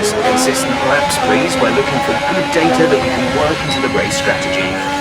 focus. Consistent laps, please. We're looking for good data that we can work into the race strategy.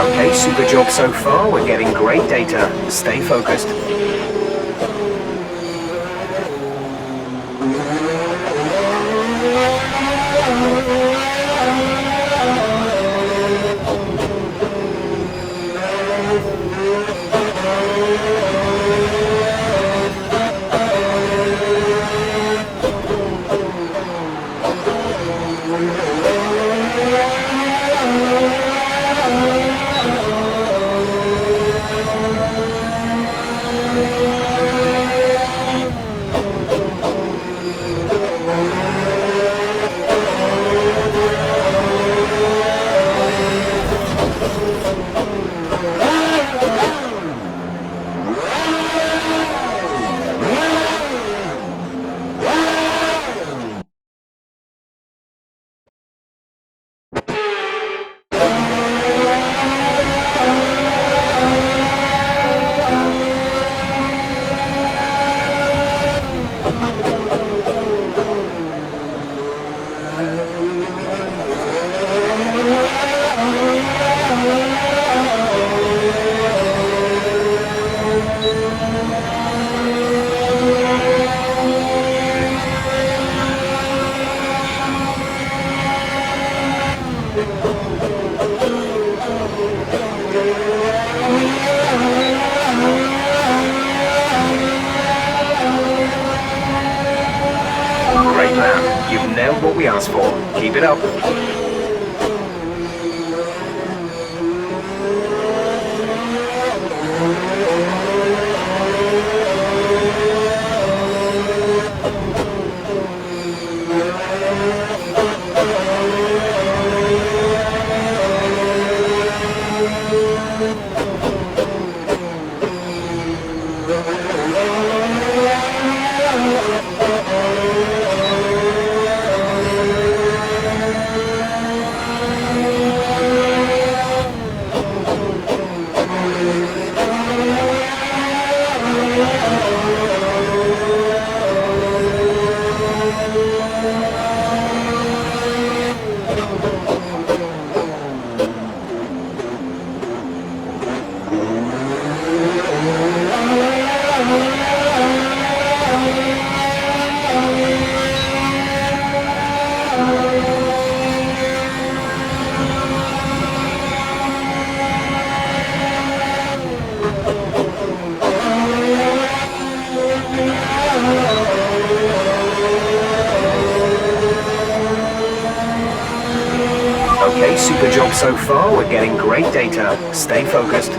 Okay, super job so far. We're getting great data. Stay focused. Great lap. You've nailed what we asked for. Keep it up. Okay, super job so far. We're getting great data. Stay focused.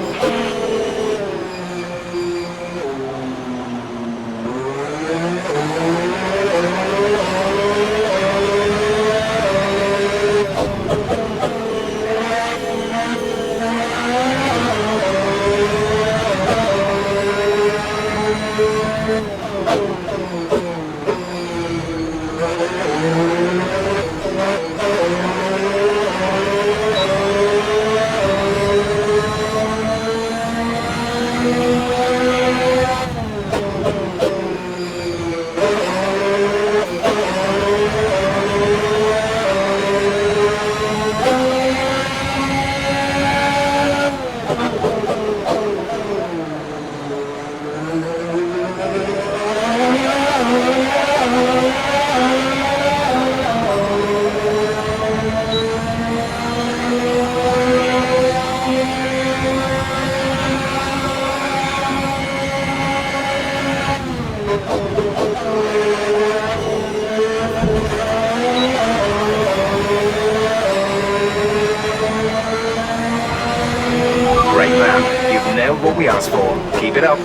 nailed what we asked for. Keep it up.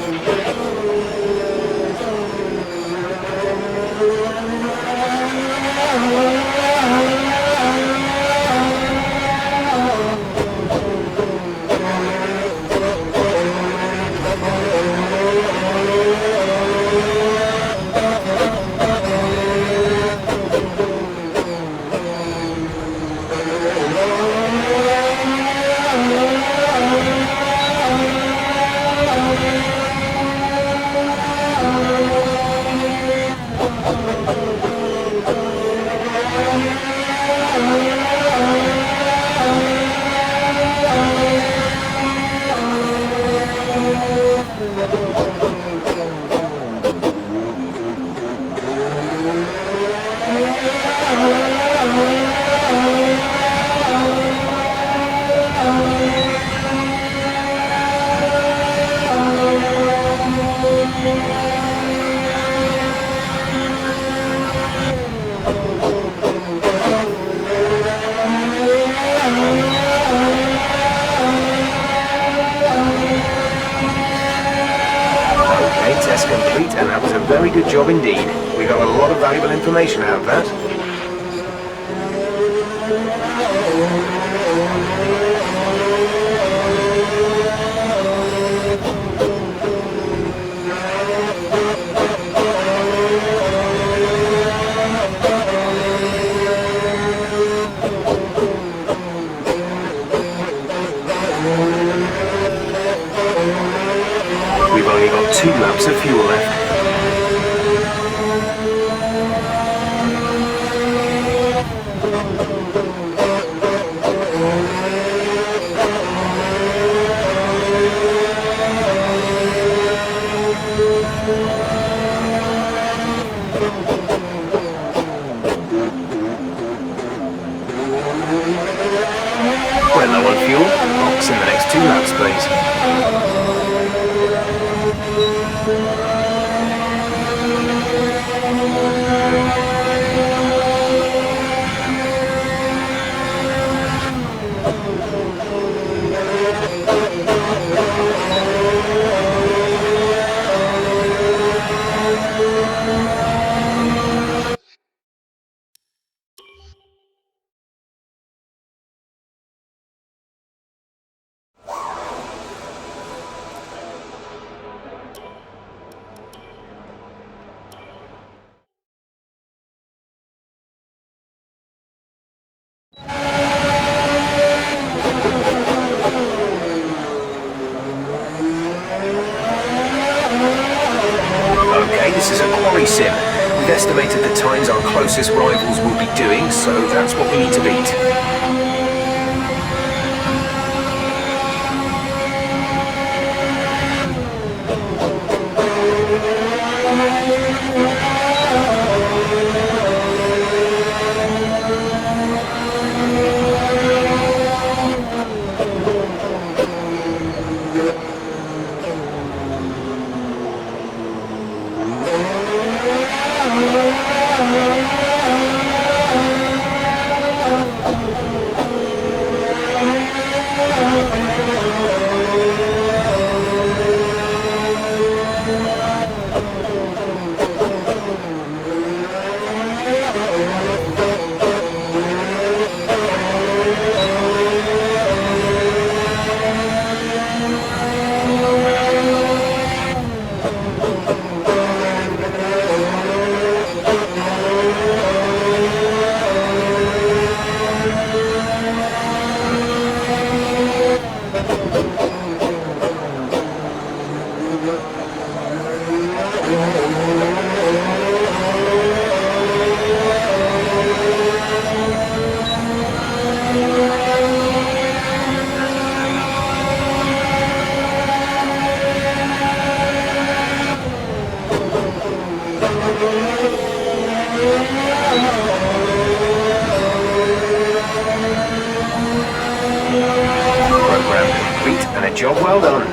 Test complete, and that was a very good job indeed. We got a lot of valuable information out of that. We've only got 2 laps of fuel left. We're low on fuel. Box in the next 2 laps, please. Okay, this is a quali sim. We've estimated the times our closest rivals will be doing, so that's what we need to beat. Job well done.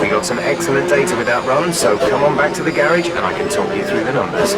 We got some excellent data with that run, so come on back to the garage and I can talk you through the numbers.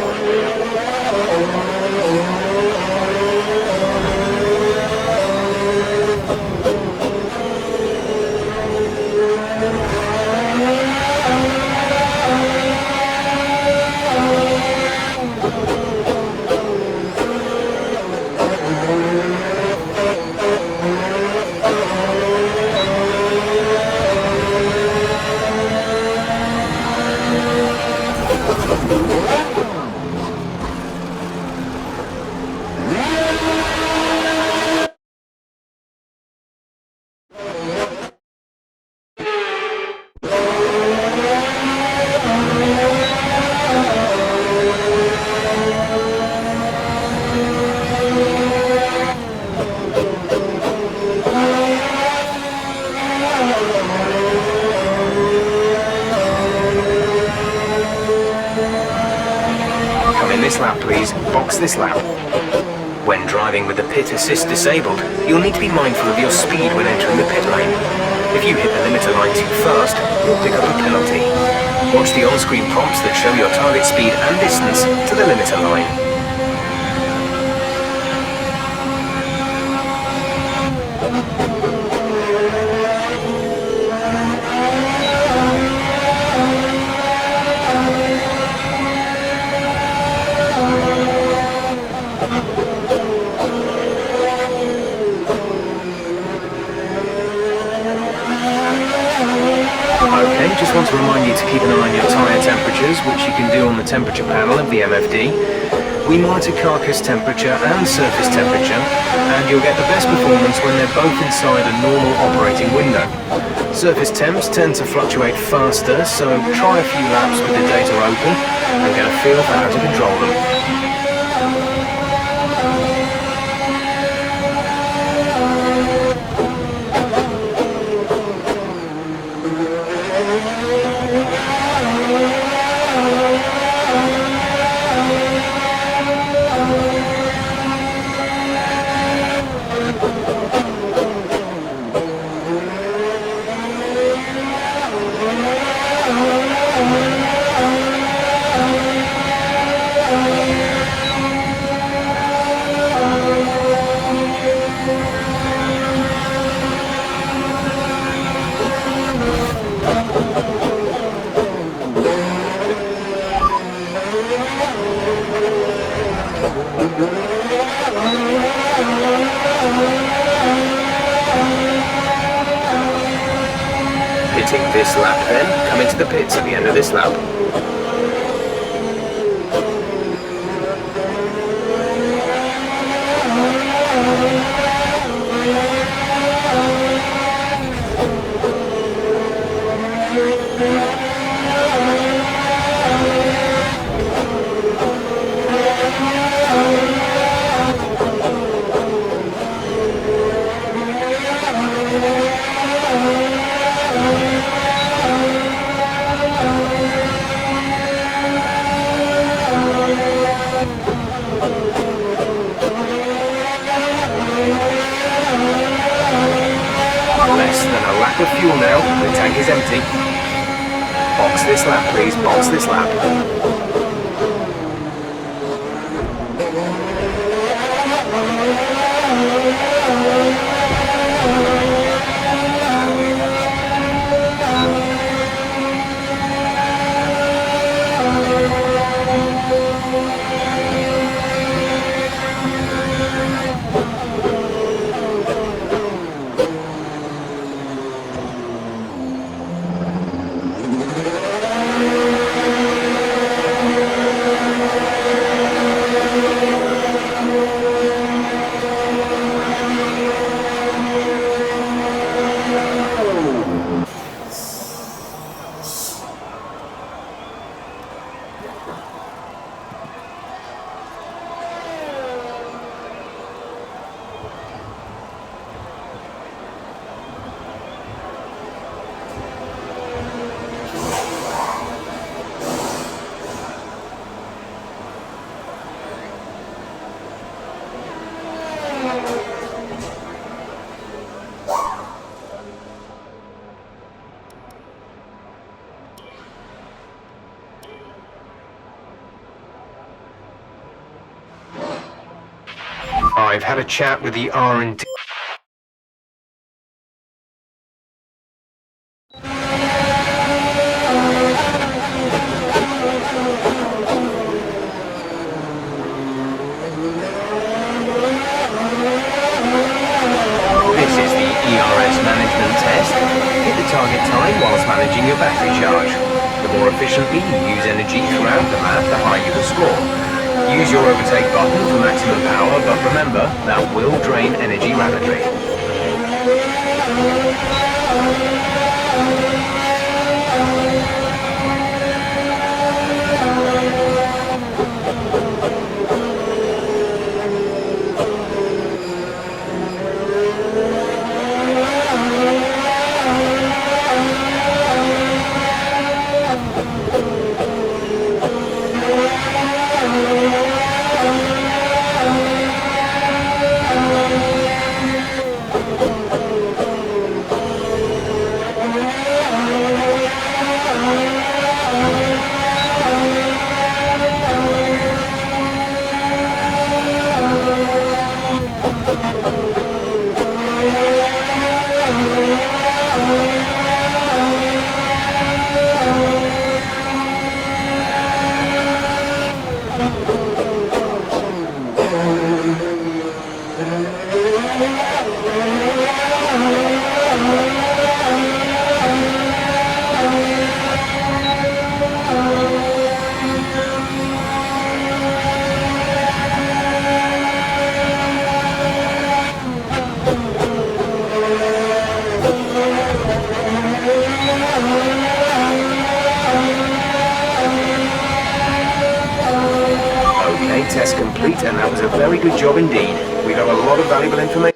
lap please, box this lap. When driving with the pit assist disabled, you'll need to be mindful of your speed when entering the pit lane. If you hit the limiter line too fast, you'll pick up a penalty. Watch the on-screen prompts that show your target speed and distance to the limiter line. Okay, just want to remind you to keep an eye on your tyre temperatures, which you can do on the temperature panel of the MFD. We monitor carcass temperature and surface temperature, and you'll get the best performance when they're both inside a normal operating window. Surface temps tend to fluctuate faster, so try a few laps with the data open and get a feel for how to control them. Hitting this lap then, come into the pits at the end of this lap. Less than a lap of fuel now, the tank is empty. Box this lap please, box this lap. I've had a chat with the R&D. This is the ERS management test. Hit the target time whilst managing your battery charge. The more efficiently you use energy throughout the lap, the higher you will score. Use your overtake button for maximum power, but remember, that will drain energy rapidly. test complete, and that was a very good job indeed. We got a lot of valuable information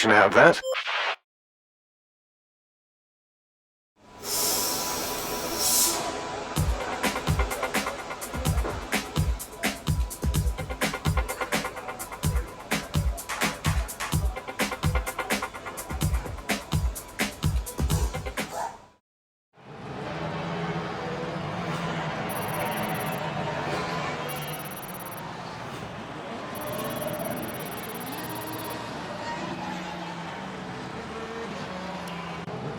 out of that.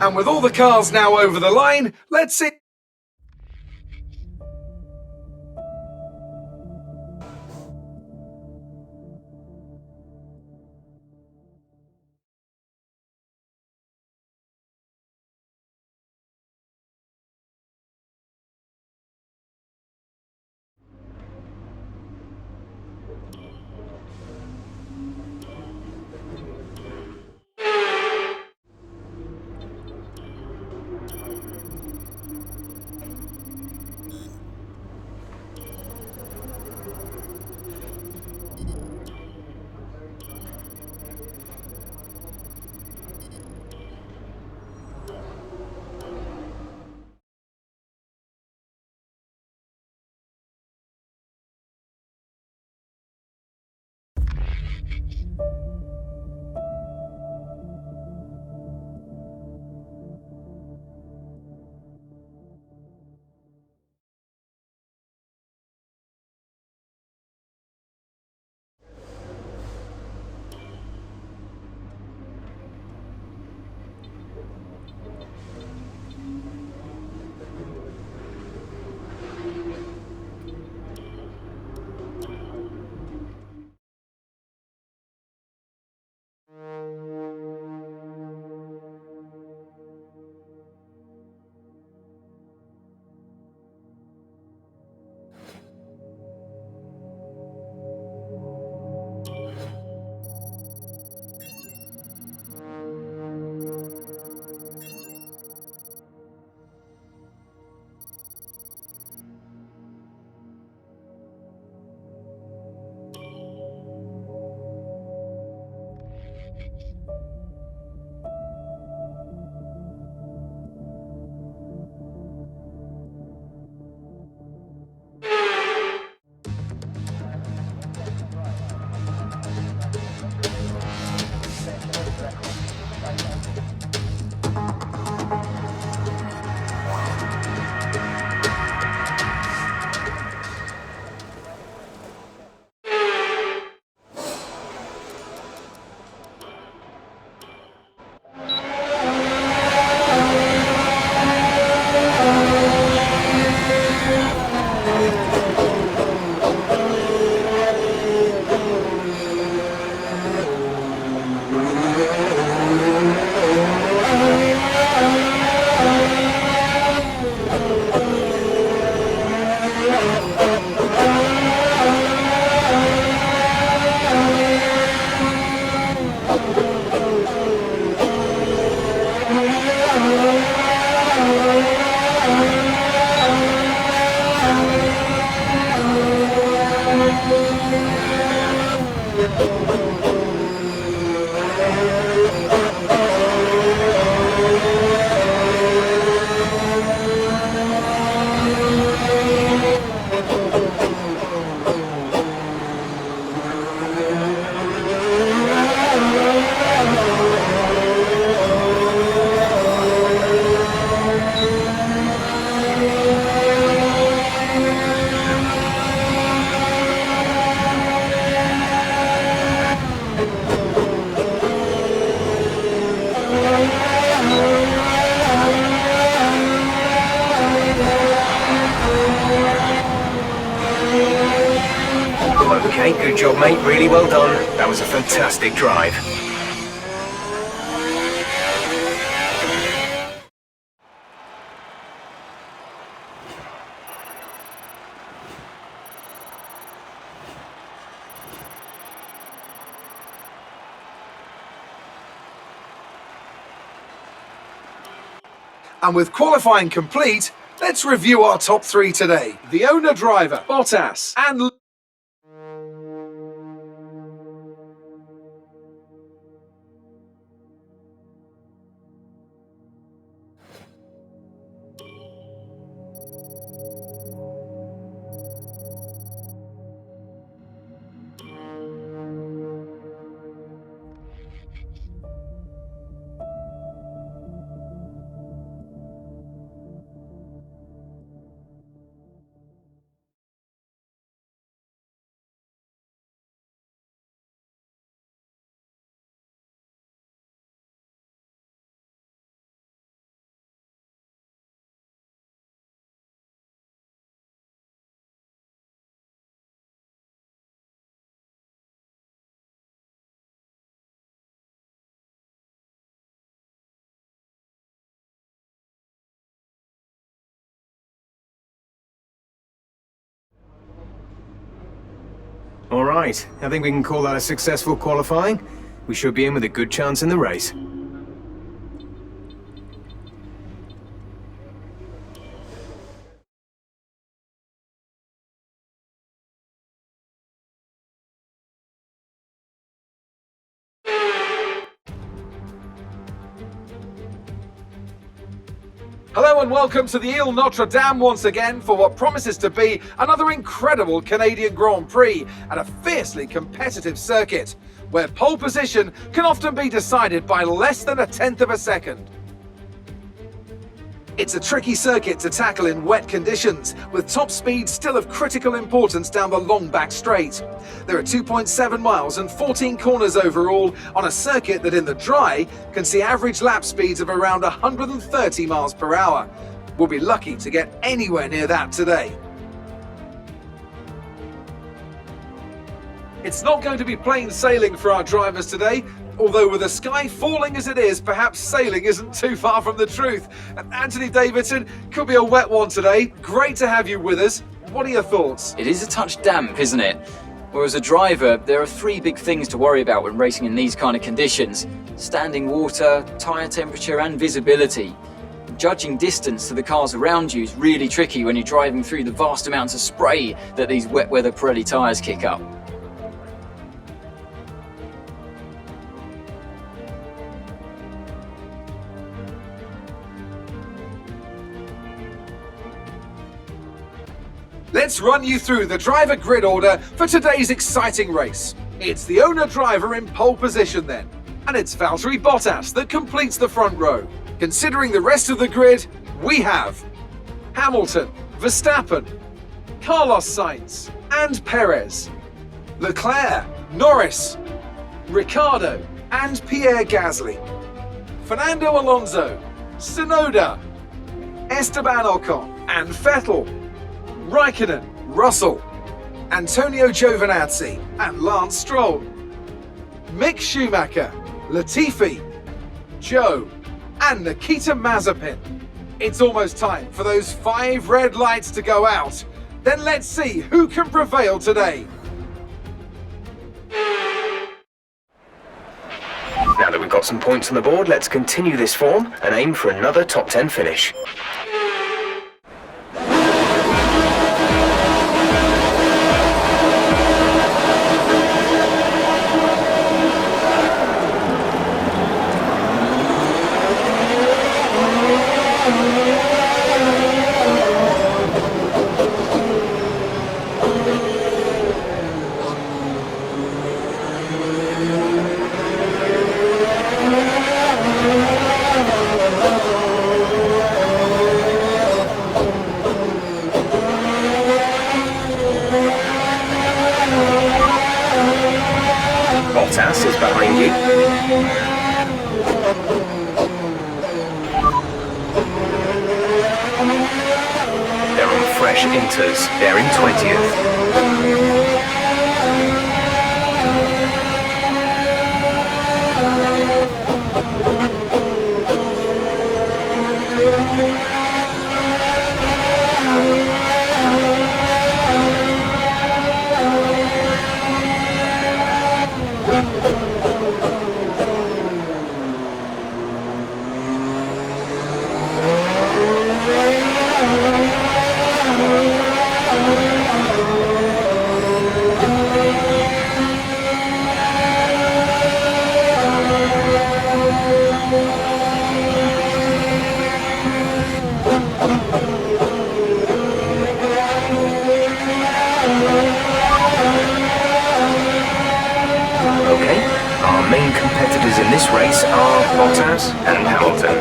And with all the cars now over the line, let's see. Okay, good job, mate. Really well done. That was a fantastic drive. And with qualifying complete, Let's review our top three today. The owner-driver, Bottas, and... All right, I think we can call that a successful qualifying. We should be in with a good chance in the race. Hello and welcome to the Ile Notre Dame once again for what promises to be another incredible Canadian Grand Prix at a fiercely competitive circuit, where pole position can often be decided by less than a tenth of a second. It's a tricky circuit to tackle in wet conditions, with top speed still of critical importance down the long back straight. There are 2.7 miles and 14 corners overall on a circuit that in the dry can see average lap speeds of around 130 miles per hour. We'll be lucky to get anywhere near that today. It's not going to be plain sailing for our drivers today. Although with the sky falling as it is, perhaps sailing isn't too far from the truth. Anthony Davidson, could be a wet one today. Great to have you with us. What are your thoughts? It is a touch damp, isn't it? Well, as a driver, there are three big things to worry about when racing in these kind of conditions: standing water, tyre temperature and visibility. Judging distance to the cars around you is really tricky when you're driving through the vast amounts of spray that these wet weather Pirelli tyres kick up. Let's run you through the driver grid order for today's exciting race. It's the owner-driver in pole position then, and it's Valtteri Bottas that completes the front row. Considering the rest of the grid, we have Hamilton, Verstappen, Carlos Sainz and Perez, Leclerc, Norris, Ricciardo and Pierre Gasly, Fernando Alonso, Tsunoda, Esteban Ocon and Vettel, Raikkonen, Russell, Antonio Giovinazzi and Lance Stroll, Mick Schumacher, Latifi, Joe and Nikita Mazepin. It's almost time for those 5 red lights to go out. Then let's see who can prevail today. Now that we've got some points on the board, let's continue this form and aim for another top 10 finish. Bottas is behind you. They're on fresh inters. They're in 20th. Okay, our main competitors in this race are Bottas and Hamilton.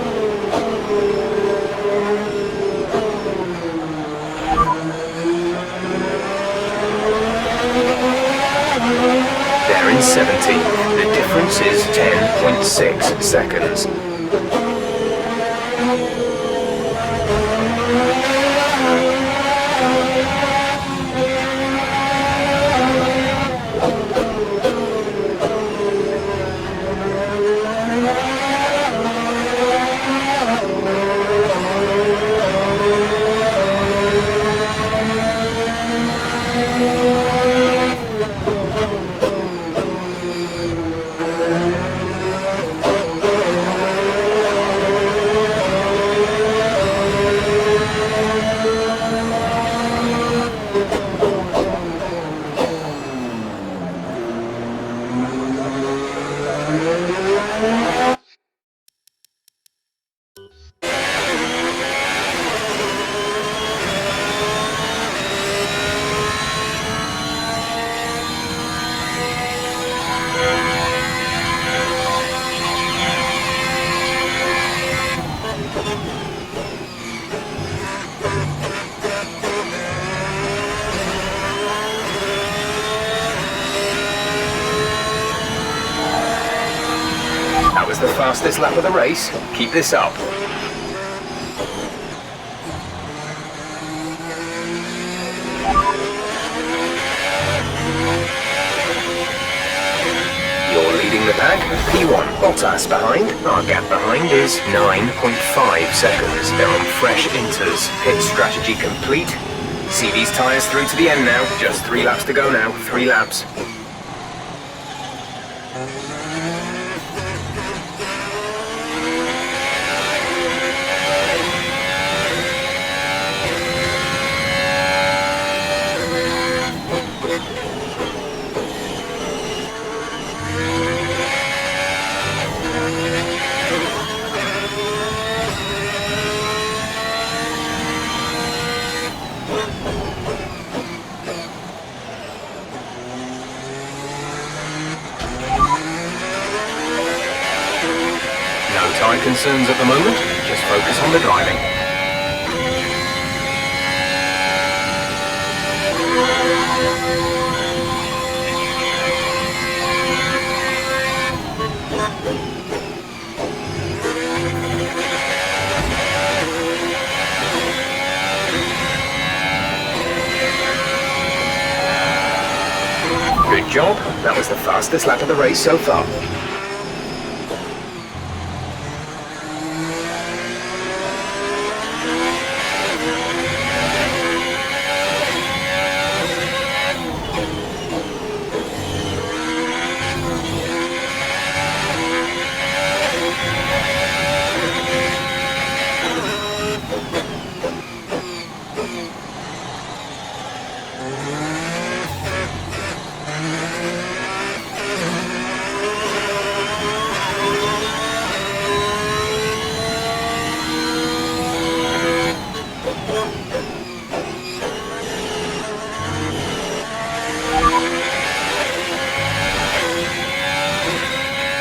They're in 17th. The difference is 10.6 seconds. That was the fastest lap of the race. Keep this up. You're leading the pack. P1, Bottas behind. Our gap behind is 9.5 seconds. They're on fresh inters. Pit strategy complete. See these tyres through to the end now. Just 3 laps to go now. 3 laps. Tyre concerns at the moment, just focus on the driving. Good job, that was the fastest lap of the race so far.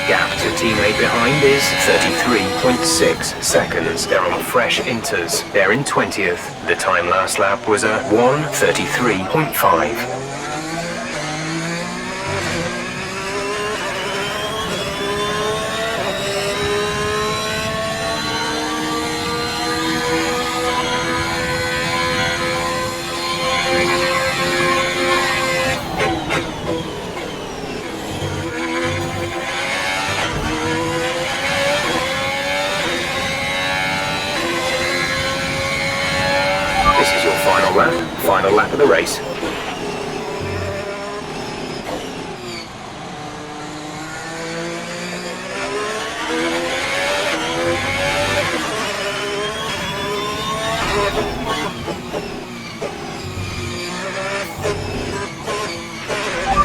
Gap to teammate behind is 33.6 seconds. They're on fresh inters. They're in 20th. The time last lap was a 1:33.5. This is your final lap of the race.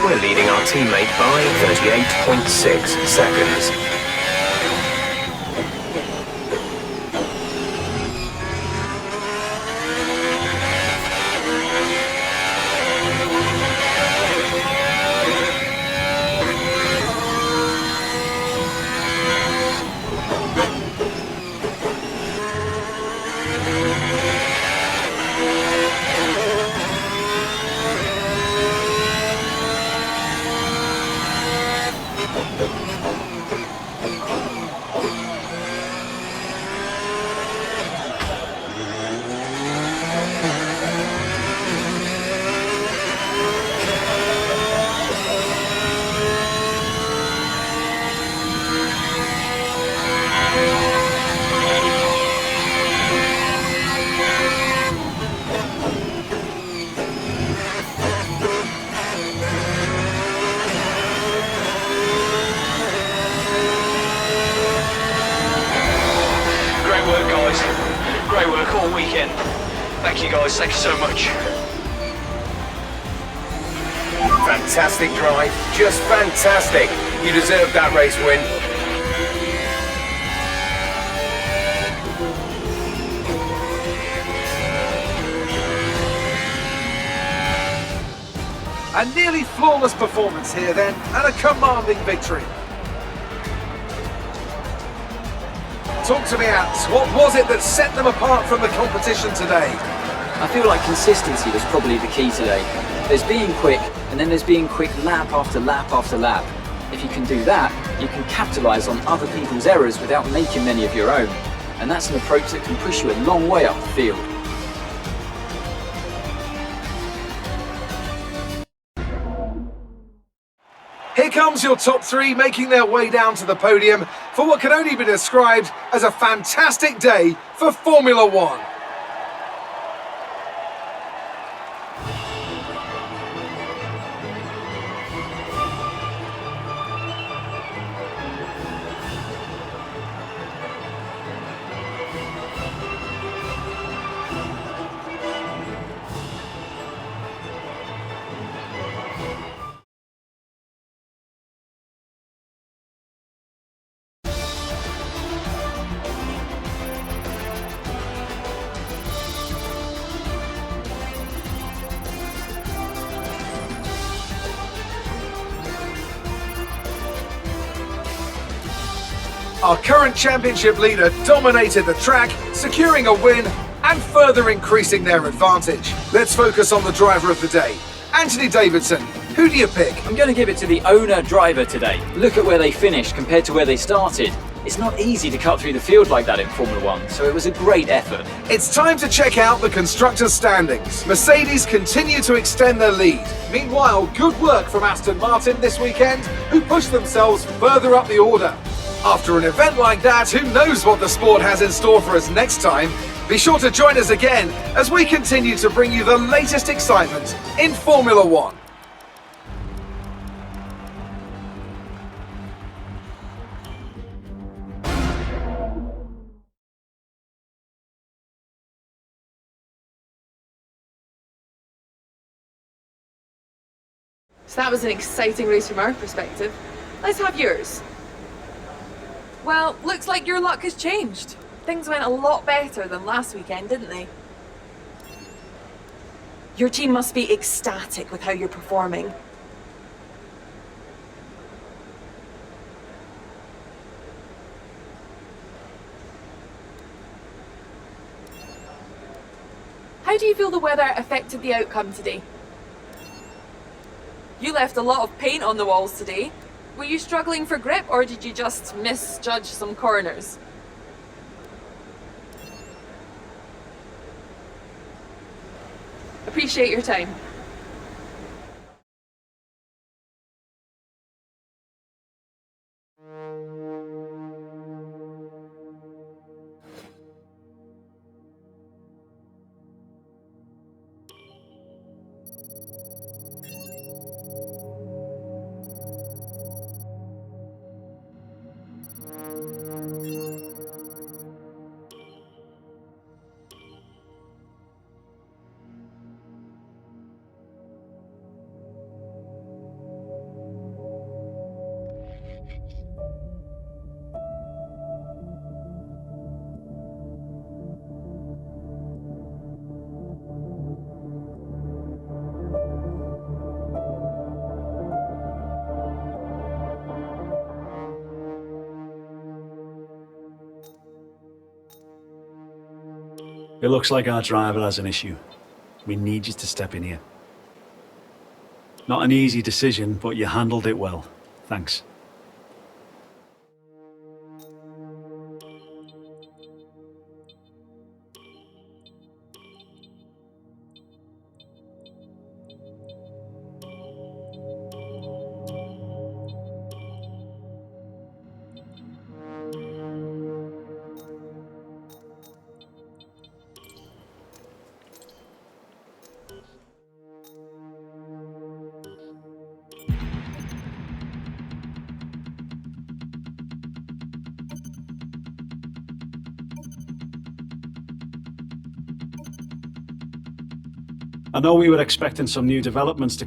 We're leading our teammate by 38.6 seconds. boys. Great work all weekend. Thank you guys, thank you so much. Fantastic drive, just fantastic. You deserve that race win. A nearly flawless performance here then, and a commanding victory. Talk to me, Ants. What was it that set them apart from the competition today? I feel like consistency was probably the key today. There's being quick, and then there's being quick lap after lap after lap. If you can do that, you can capitalise on other people's errors without making many of your own. And that's an approach that can push you a long way up the field. Here comes your top three making their way down to the podium for what can only be described as a fantastic day for Formula One. Our current championship leader dominated the track, securing a win and further increasing their advantage. Let's focus on the driver of the day. Anthony Davidson, who do you pick? I'm going to give it to the owner-driver today. Look at where they finished compared to where they started. It's not easy to cut through the field like that in Formula One, so it was a great effort. It's time to check out the constructors' standings. Mercedes continue to extend their lead. Meanwhile, good work from Aston Martin this weekend, who pushed themselves further up the order. After an event like that, who knows what the sport has in store for us next time? Be sure to join us again as we continue to bring you the latest excitement in Formula One. So that was an exciting race from our perspective. Let's have yours. Well, looks like your luck has changed. Things went a lot better than last weekend, didn't they? Your team must be ecstatic with how you're performing. How do you feel the weather affected the outcome today? You left a lot of paint on the walls today. Were you struggling for grip, or did you just misjudge some corners? Appreciate your time. It looks like our driver has an issue. We need you to step in here. Not an easy decision, but you handled it well. Thanks. I know we were expecting some new developments to come